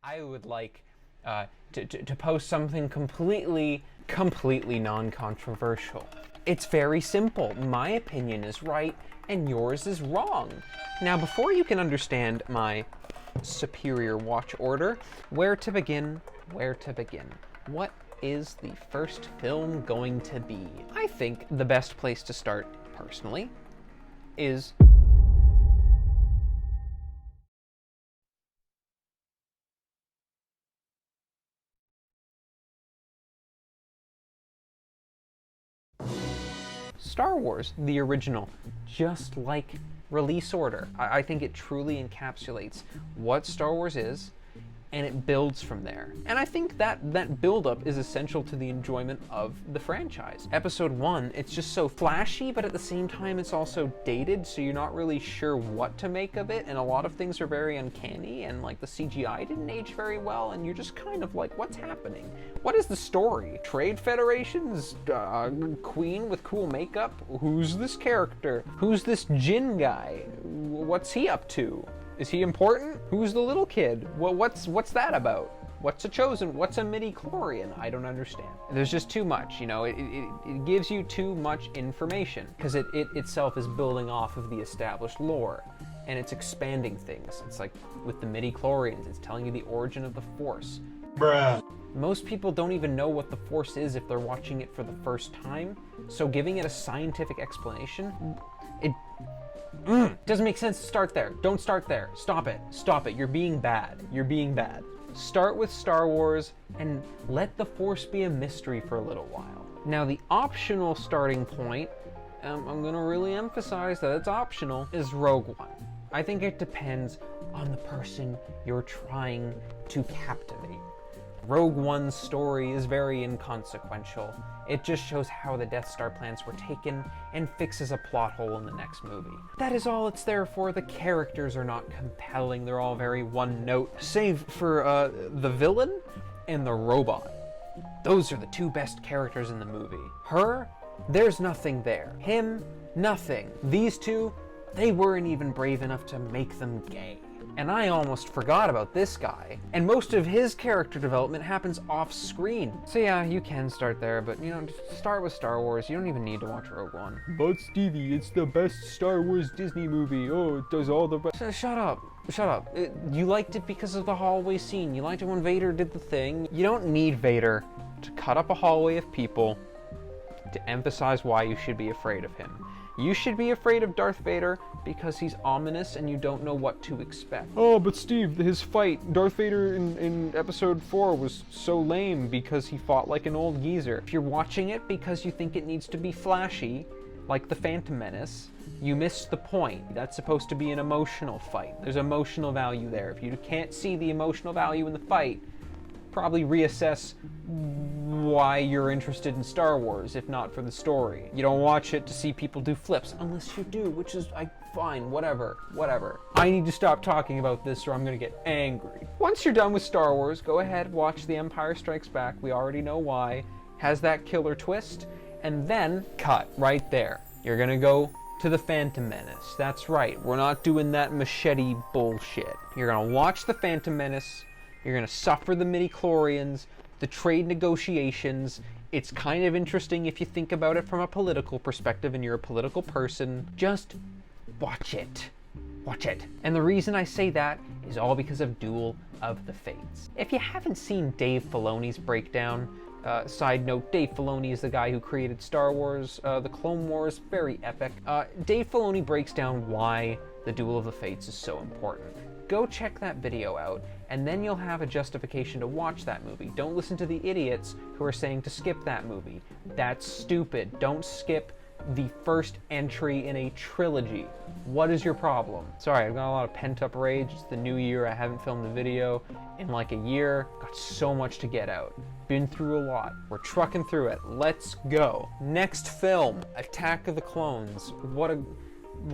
I would like to post something completely non-controversial. It's very simple. My opinion is right and yours is wrong. Now, before you can understand my superior watch order, where to begin? What is the first film going to be? I think the best place to start, personally, is Star Wars, the original, just like release order. I think it truly encapsulates what Star Wars is, and it builds from there. And I think that build-up is essential to the enjoyment of the franchise. Episode 1, it's just so flashy, but at the same time it's also dated, so you're not really sure what to make of it, and a lot of things are very uncanny, and like the CGI didn't age very well, and you're just kind of like, what's happening? What is the story? Trade Federation's queen with cool makeup? Who's this character? Who's this Jin guy? What's he up to? Is he important? Who's the little kid? What's that about? What's a chosen? What's a midi-chlorian? I don't understand. There's just too much, you know, it gives you too much information because it itself is building off of the established lore and it's expanding things. It's like with the midi-chlorians, it's telling you the origin of the Force. Bruh. Most people don't even know what the Force is if they're watching it for the first time, so giving it a scientific explanation, it doesn't make sense to start there. Don't start there. Stop it. Stop it. You're being bad. You're being bad. Start with Star Wars and let the Force be a mystery for a little while. Now, the optional starting point, I'm going to really emphasize that it's optional, is Rogue One. I think it depends on the person you're trying to captivate. Rogue One's story is very inconsequential. It just shows how the Death Star plans were taken and fixes a plot hole in the next movie. That is all it's there for. The characters are not compelling. They're all very one note, save for the villain and the robot. Those are the two best characters in the movie. Her, there's nothing there. Him, nothing. These two, they weren't even brave enough to make them gay. And I almost forgot about this guy. And most of his character development happens off screen. So yeah, you can start there, but you know, just start with Star Wars. You don't even need to watch Rogue One. But Stevie, it's the best Star Wars Disney movie. Oh, it does all the best. Shut up. Shut up. You liked it because of the hallway scene. You liked it when Vader did the thing. You don't need Vader to cut up a hallway of people to emphasize why you should be afraid of him. You should be afraid of Darth Vader because he's ominous and you don't know what to expect. Oh, but Steve, his fight, Darth Vader in episode 4 was so lame because he fought like an old geezer. If you're watching it because you think it needs to be flashy, like the Phantom Menace, you missed the point. That's supposed to be an emotional fight. There's emotional value there. If you can't see the emotional value in the fight, probably reassess why you're interested in Star Wars, if not for the story. You don't watch it to see people do flips, unless you do, which is, fine, whatever. I need to stop talking about this or I'm gonna get angry. Once you're done with Star Wars, go ahead, watch The Empire Strikes Back. We already know why. Has that killer twist, and then cut right there. You're gonna go to The Phantom Menace. That's right, we're not doing that machete bullshit. You're gonna watch The Phantom Menace. You're gonna suffer the midi-chlorians, the trade negotiations. It's kind of interesting if you think about it from a political perspective and you're a political person. Just watch it. Watch it. And the reason I say that is all because of Duel of the Fates. If you haven't seen Dave Filoni's breakdown, side note, Dave Filoni is the guy who created Star Wars, the Clone Wars, very epic. Dave Filoni breaks down why the Duel of the Fates is so important. Go check that video out, and then you'll have a justification to watch that movie. Don't listen to the idiots who are saying to skip that movie. That's stupid. Don't skip the first entry in a trilogy. What is your problem? Sorry, I've got a lot of pent-up rage. It's the new year. I haven't filmed a video in like a year. Got so much to get out. Been through a lot. We're trucking through it. Let's go. Next film, Attack of the Clones. What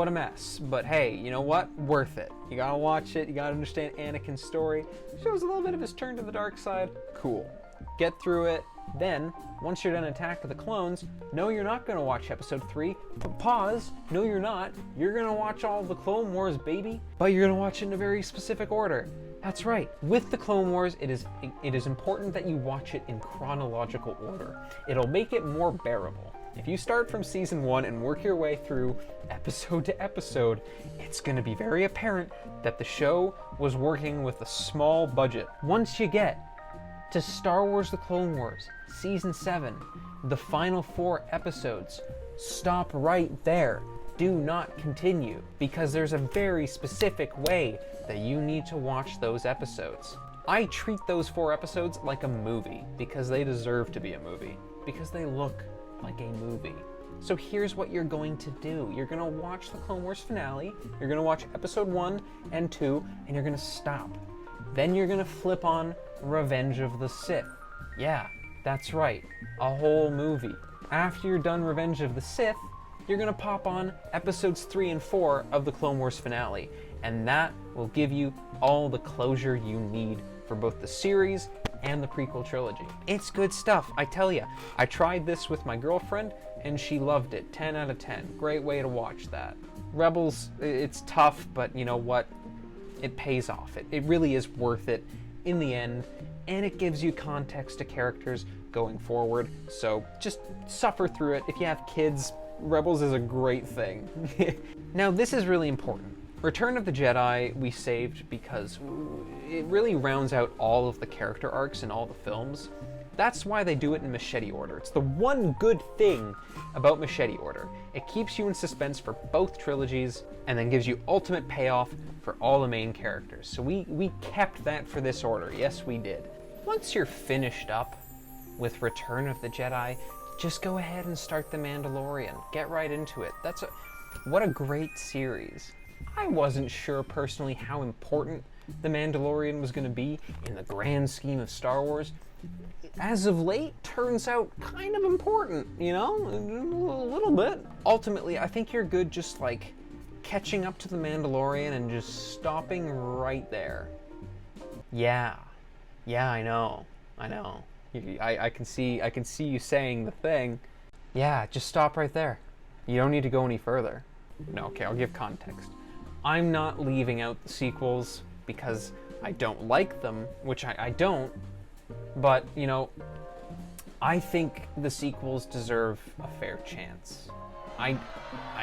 a mess, but hey, you know what? Worth it. You gotta watch it, you gotta understand Anakin's story. Shows a little bit of his turn to the dark side. Cool. Get through it, Then, once you're done Attack of the Clones, no, you're not going to watch episode 3. Pause. No, you're not. You're going to watch all of the Clone Wars, baby. But you're going to watch it in a very specific order. That's right. With the Clone Wars, it is important that you watch it in chronological order. It'll make it more bearable. If you start from season 1 and work your way through episode to episode, it's going to be very apparent that the show was working with a small budget. Once you get to Star Wars The Clone Wars, Season 7, the final 4 episodes, stop right there. Do not continue, because there's a very specific way that you need to watch those episodes. I treat those 4 episodes like a movie, because they deserve to be a movie, because they look like a movie. So here's what you're going to do. You're going to watch the Clone Wars finale, you're going to watch episode 1 and 2, and you're going to stop. Then you're going to flip on Revenge of the Sith. Yeah, that's right, a whole movie. After you're done Revenge of the Sith, you're going to pop on episodes 3 and 4 of the Clone Wars finale, and that will give you all the closure you need for both the series and the prequel trilogy. It's good stuff, I tell ya. I tried this with my girlfriend, and she loved it. 10 out of 10. Great way to watch that. Rebels, it's tough, but you know what? It pays off. It really is worth it in the end, and it gives you context to characters going forward. So just suffer through it. If you have kids, Rebels is a great thing. Now, this is really important. Return of the Jedi we saved because it really rounds out all of the character arcs in all the films. That's why they do it in machete order. It's the one good thing about machete order. It keeps you in suspense for both trilogies and then gives you ultimate payoff for all the main characters. So we kept that for this order. Yes, we did. Once you're finished up with Return of the Jedi, just go ahead and start The Mandalorian. Get right into it. What a great series. I wasn't sure personally how important The Mandalorian was going to be in the grand scheme of Star Wars. As of late, turns out kind of important, you know? A little bit. Ultimately, I think you're good just like catching up to The Mandalorian and just stopping right there. Yeah, I know. I can see you saying the thing. Yeah, just stop right there. You don't need to go any further. No, okay, I'll give context. I'm not leaving out the sequels because I don't like them, which I don't, but, you know, I think the sequels deserve a fair chance. I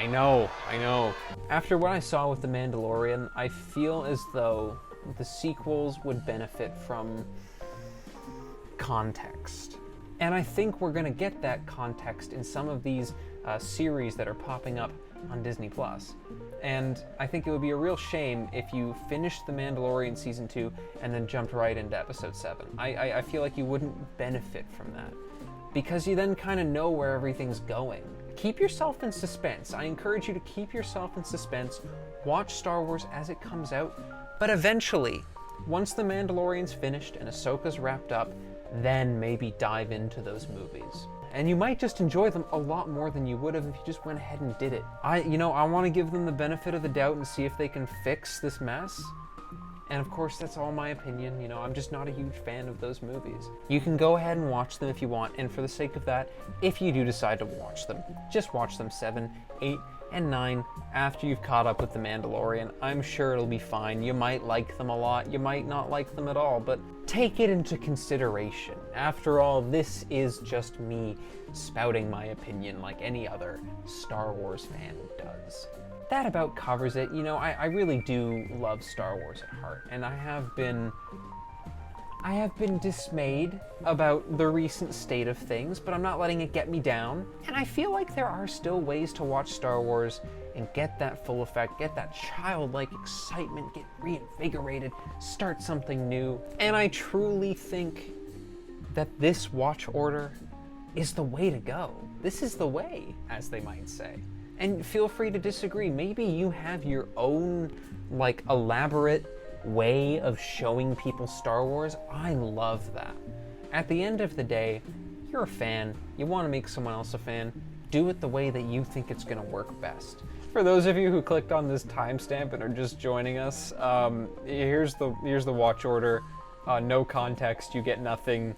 know. After what I saw with The Mandalorian, I feel as though the sequels would benefit from context. And I think we're going to get that context in some of these series that are popping up on Disney Plus. And I think it would be a real shame if you finished The Mandalorian Season 2 and then jumped right into Episode 7. I feel like you wouldn't benefit from that, because you then kind of know where everything's going. Keep yourself in suspense. I encourage you to keep yourself in suspense. Watch Star Wars as it comes out, but eventually, once The Mandalorian's finished and Ahsoka's wrapped up, then maybe dive into those movies. And you might just enjoy them a lot more than you would have if you just went ahead and did it. I want to give them the benefit of the doubt and see if they can fix this mess. And of course, that's all my opinion. You know, I'm just not a huge fan of those movies. You can go ahead and watch them if you want, and for the sake of that, if you do decide to watch them, just watch them 7, 8, and 9 after you've caught up with The Mandalorian. I'm sure it'll be fine. You might like them a lot, you might not like them at all, but take it into consideration. After all, this is just me spouting my opinion like any other Star Wars fan does. That about covers it. You know, I really do love Star Wars at heart, and I have been dismayed about the recent state of things, but I'm not letting it get me down. And I feel like there are still ways to watch Star Wars and get that full effect, get that childlike excitement, get reinvigorated, start something new. And I truly think that this watch order is the way to go. This is the way, as they might say. And feel free to disagree. Maybe you have your own, like, elaborate way of showing people Star Wars. I love that. At the end of the day, you're a fan. You want to make someone else a fan. Do it the way that you think it's going to work best. For those of you who clicked on this timestamp and are just joining us, here's the watch order. no context, you get nothing.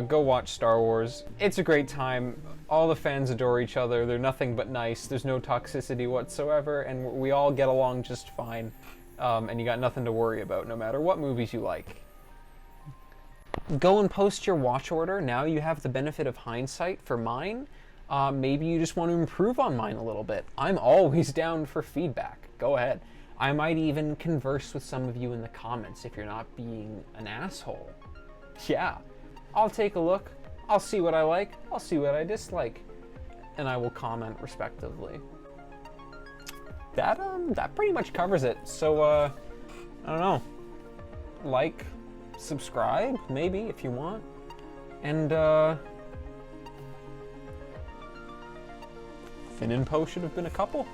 Go watch Star Wars. It's a great time. All the fans adore each other. They're nothing but nice. There's no toxicity whatsoever, and we all get along just fine. And you got nothing to worry about, no matter what movies you like. Go and post your watch order. Now you have the benefit of hindsight for mine. Maybe you just want to improve on mine a little bit. I'm always down for feedback. Go ahead. I might even converse with some of you in the comments if you're not being an asshole. Yeah, I'll take a look. I'll see what I like. I'll see what I dislike. And I will comment respectively. That pretty much covers it. So, I don't know. Like, subscribe, maybe, if you want. And, Finn and Poe should have been a couple.